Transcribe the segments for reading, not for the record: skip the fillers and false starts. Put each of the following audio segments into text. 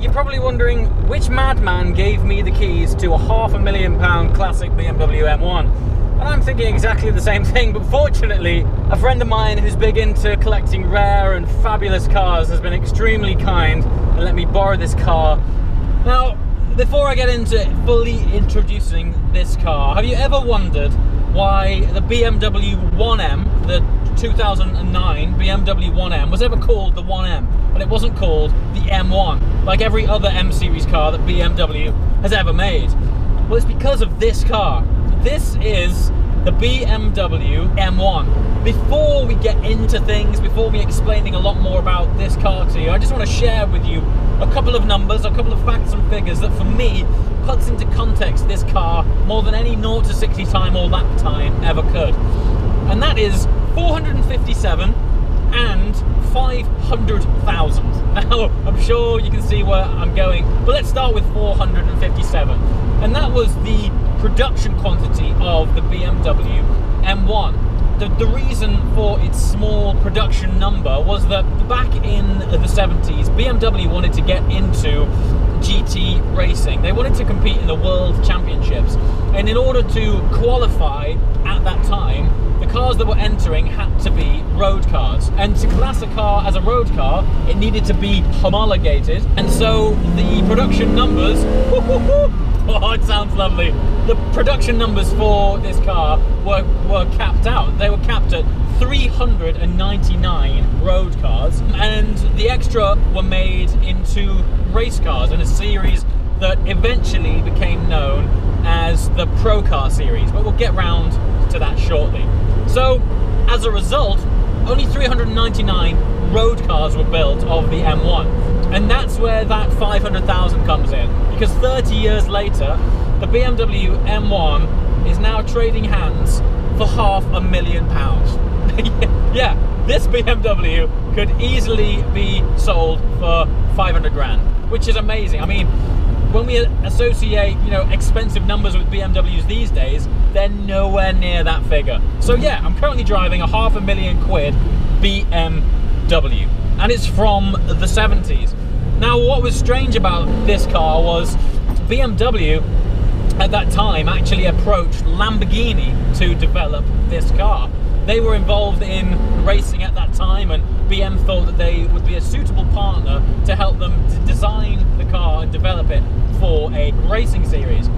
you're probably wondering which madman gave me the keys to a £500,000 classic BMW M1. And I'm thinking exactly the same thing, but fortunately, a friend of mine who's big into collecting rare and fabulous cars has been extremely kind and let me borrow this car. Now, before I get into fully introducing this car, have you ever wondered why the BMW 1M, the 2009 BMW 1M, was ever called the 1M, and it wasn't called the M1, like every other M series car that BMW has ever made? Well, it's because of this car. This is the BMW M1. Before we get into things, before me explaining a lot more about this car to you, I just want to share with you a couple of numbers, a couple of facts and figures that for me puts into context this car more than any 0 to 60 time or lap time ever could. And that is 457 and 500,000. Now, I'm sure you can see where I'm going, but let's start with 457. And that was the production quantity of the BMW M1. The reason for its small production number was that back in the 70s, BMW wanted to get into GT racing. They wanted to compete in the World Championships. And in order to qualify at that time, the cars that were entering had to be road cars. And to class a car as a road car, it needed to be homologated. And so the production numbers, oh, it sounds lovely. The production numbers for this car were capped out. They were capped at 399 road cars, and the extra were made into race cars in a series that eventually became known as the Pro Car series, but we'll get round to that shortly. So, as a result, only 399 road cars were built of the M1, and that's where that 500,000 comes in, because 30 years later, the BMW M1 is now trading hands for £500,000. Yeah, this BMW could easily be sold for 500 grand, which is amazing. I mean, when we associate, expensive numbers with BMWs these days, they're nowhere near that figure. So yeah, I'm currently driving a £500,000 BMW, and it's from the 70s. Now, what was strange about this car was BMW at that time actually approached Lamborghini to develop this car. They were involved in racing at that time, and BM thought that they would be a suitable partner to help them to design the car and develop it for a racing series.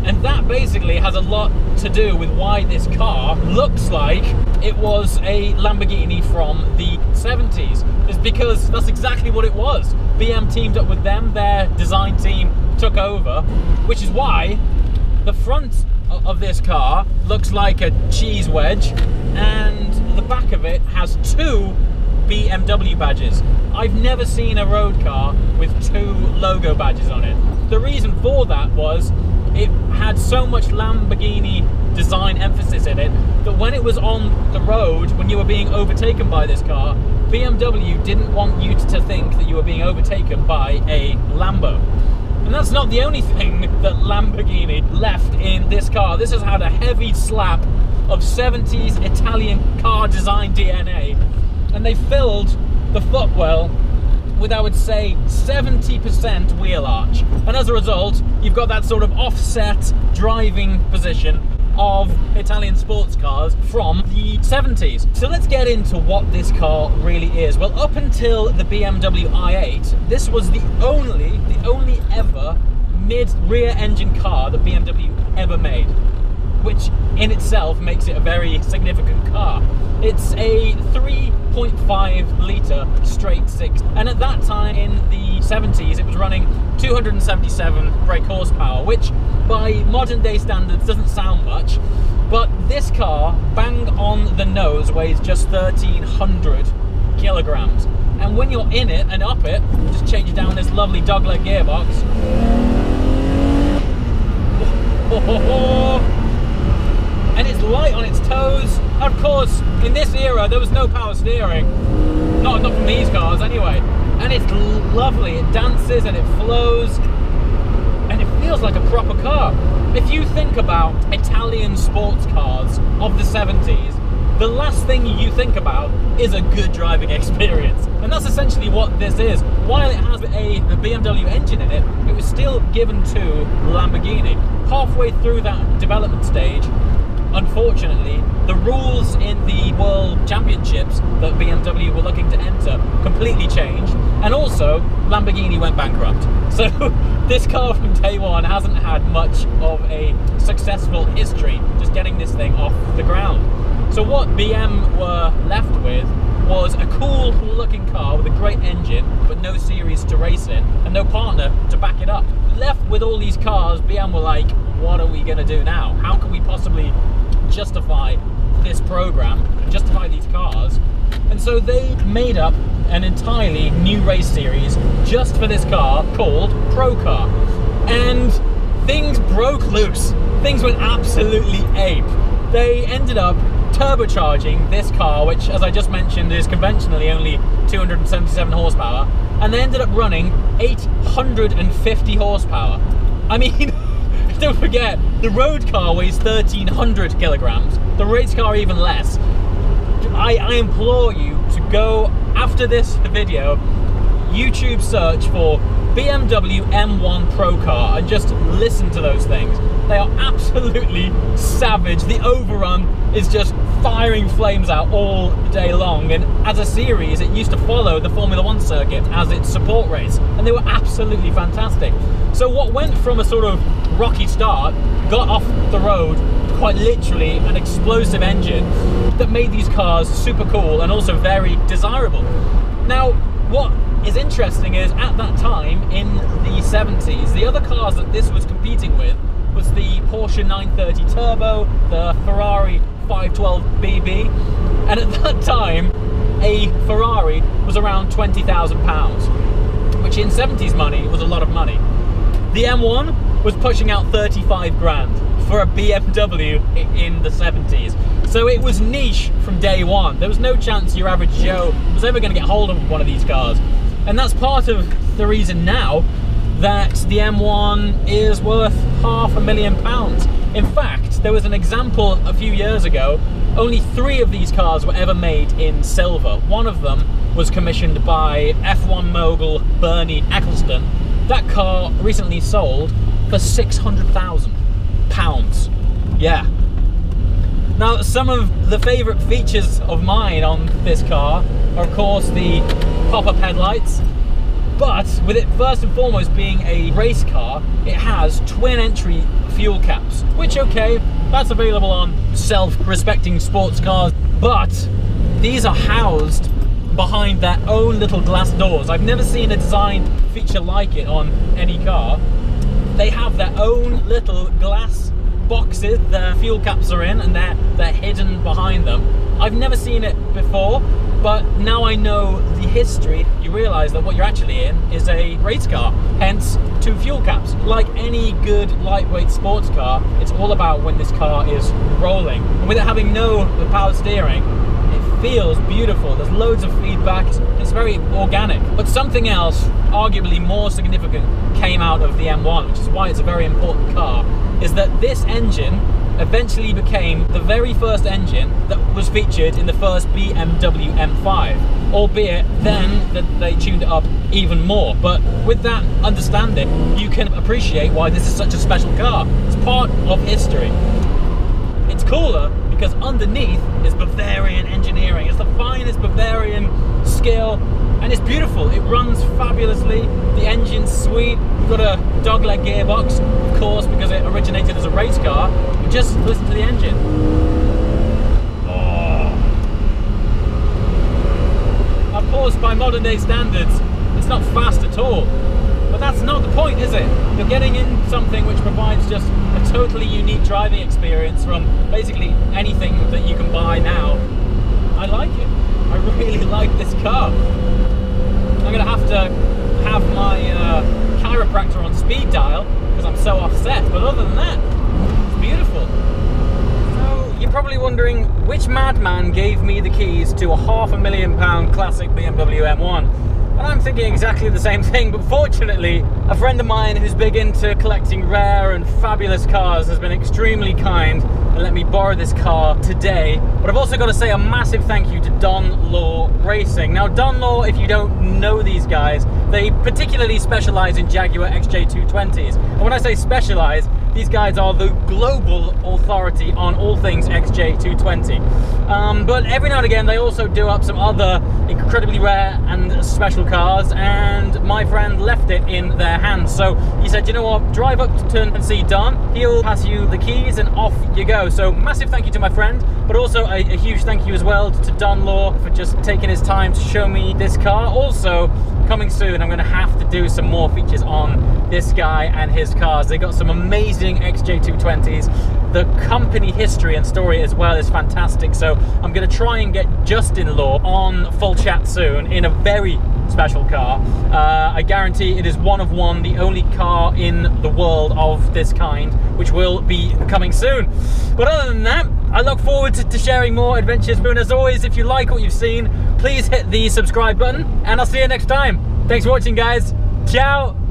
And that basically has a lot to do with why this car looks like it was a Lamborghini from the 70s. It's because that's exactly what it was. BM teamed up with them, their design team took over, which is why the front of this car looks like a cheese wedge, and the back of it has 2 BMW badges. I've never seen a road car with 2 logo badges on it. The reason for that was it had so much Lamborghini design emphasis in it that when it was on the road, when you were being overtaken by this car, BMW didn't want you to think that you were being overtaken by a Lambo. And that's not the only thing that Lamborghini left in this car. This has had a heavy slap of 70s Italian car design DNA. And they filled the footwell with, I would say, 70% wheel arch. And as a result, you've got that sort of offset driving position of Italian sports cars from the 70s. So let's get into what this car really is. Well, up until the BMW i8, this was the only ever mid-rear engine car that BMW ever made, which in itself makes it a very significant car. It's a 3.5 litre straight six, and at that time in the 70s it was running 277 brake horsepower, which by modern day standards doesn't sound much, but this car, bang on the nose, weighs just 1,300 kilograms. And when you're in it and up it, just change it down this lovely dogleg gearbox. And it's light on its toes. Of course, in this era, there was no power steering. Not from these cars, anyway. And it's lovely. It dances and it flows. And it feels like a proper car. If you think about Italian sports cars of the 70s, the last thing you think about is a good driving experience. And that's essentially what this is. While it has a BMW engine in it, it was still given to Lamborghini. Halfway through that development stage, unfortunately, the rules in the World Championships that BMW were looking to enter completely changed, and also Lamborghini went bankrupt. So this car from day one hasn't had much of a successful history just getting this thing off the ground. So what BM were left with was a cool looking car with a great engine, but no series to race in and no partner to back it up. Left with all these cars, BM were like, what are we gonna do now? How can we possibly justify this program, justify these cars? And so they made up an entirely new race series just for this car called Pro Car. And things broke loose. Things went absolutely ape. They ended up turbocharging this car, which, as I just mentioned, is conventionally only 277 horsepower, and they ended up running 850 horsepower. I mean, don't forget, the road car weighs 1,300 kilograms, the race car even less. I implore you to go, after this video, YouTube search for BMW M1 Pro Car and just listen to those things. They are absolutely savage. The overrun is just firing flames out all day long, and as a series it used to follow the Formula 1 circuit as its support race, and they were absolutely fantastic. So what went from a sort of rocky start got off the road quite literally an explosive engine that made these cars super cool and also very desirable. Now, what is interesting is, at that time in the 70s, the other cars that this was competing with was the Porsche 930 Turbo, the Ferrari 512 BB, and at that time a Ferrari was around £20,000, which in 70s money was a lot of money. The M1 was pushing out 35 grand for a BMW in the 70s. So it was niche from day one. There was no chance your average Joe was ever going to get hold of one of these cars. And that's part of the reason now that the M1 is worth £500,000. In fact, there was an example a few years ago. Only 3 of these cars were ever made in silver. One of them was commissioned by F1 mogul Bernie Ecclestone. That car recently sold for £600,000. Yeah. Now, some of the favourite features of mine on this car are, of course, the pop-up headlights. But with it first and foremost being a race car, it has twin entry fuel caps, which, okay, that's available on self-respecting sports cars, but these are housed behind their own little glass doors. I've never seen a design feature like it on any car. They have their own little glass boxes their fuel caps are in, and they're hidden behind them. I've never seen it before, but now I know the history, you realise that what you're actually in is a race car, hence 2 fuel caps. Like any good lightweight sports car, it's all about when this car is rolling. And with it having no power steering, it feels beautiful. There's loads of feedback, it's very organic. But something else, arguably more significant, came out of the M1, which is why it's a very important car, is that this engine eventually became the very first engine that was featured in the first BMW M5, albeit then that they tuned it up even more. But with that understanding, you can appreciate why this is such a special car. It's part of history. It's cooler because underneath is Bavarian engineering. It's the finest Bavarian skill, and it's beautiful. It runs fabulously. The engine's sweet. We've got a dogleg gearbox, of course, because it originated as a race car. But just listen to the engine. Oh. Of course, by modern day standards, it's not fast at all. But that's not the point, is it? You're getting in something which provides just a totally unique driving experience from basically anything that you can buy now. I like it. I really like this car. I'm going to have my chiropractor on speed dial because I'm so offset, but other than that, it's beautiful. So you're probably wondering which madman gave me the keys to a £500,000 classic BMW M1. And I'm thinking exactly the same thing, but fortunately, a friend of mine who's big into collecting rare and fabulous cars has been extremely kind and let me borrow this car today. But I've also got to say a massive thank you to Don Law Racing. Now, Don Law, if you don't know these guys, they particularly specialize in Jaguar XJ220s. And when I say specialize, these guys are the global authority on all things XJ220. But every now and again, they also do up some other incredibly rare and special cars, and my friend left it in their hands. So he said, you know what, drive up to Turn and see Don. He'll pass you the keys and off you go. So massive thank you to my friend, but also a huge thank you as well to Don Law for just taking his time to show me this car. Also, coming soon, I'm going to have to do some more features on this guy and his cars. They got some amazing XJ220s. The company history and story as well is fantastic. So I'm going to try and get Justin Law on Full Chat soon in a very special car. I guarantee it is one of one, the only car in the world of this kind, which will be coming soon. But other than that, I look forward to sharing more adventures. And as always, if you like what you've seen, please hit the subscribe button, and I'll see you next time. Thanks for watching, guys. Ciao.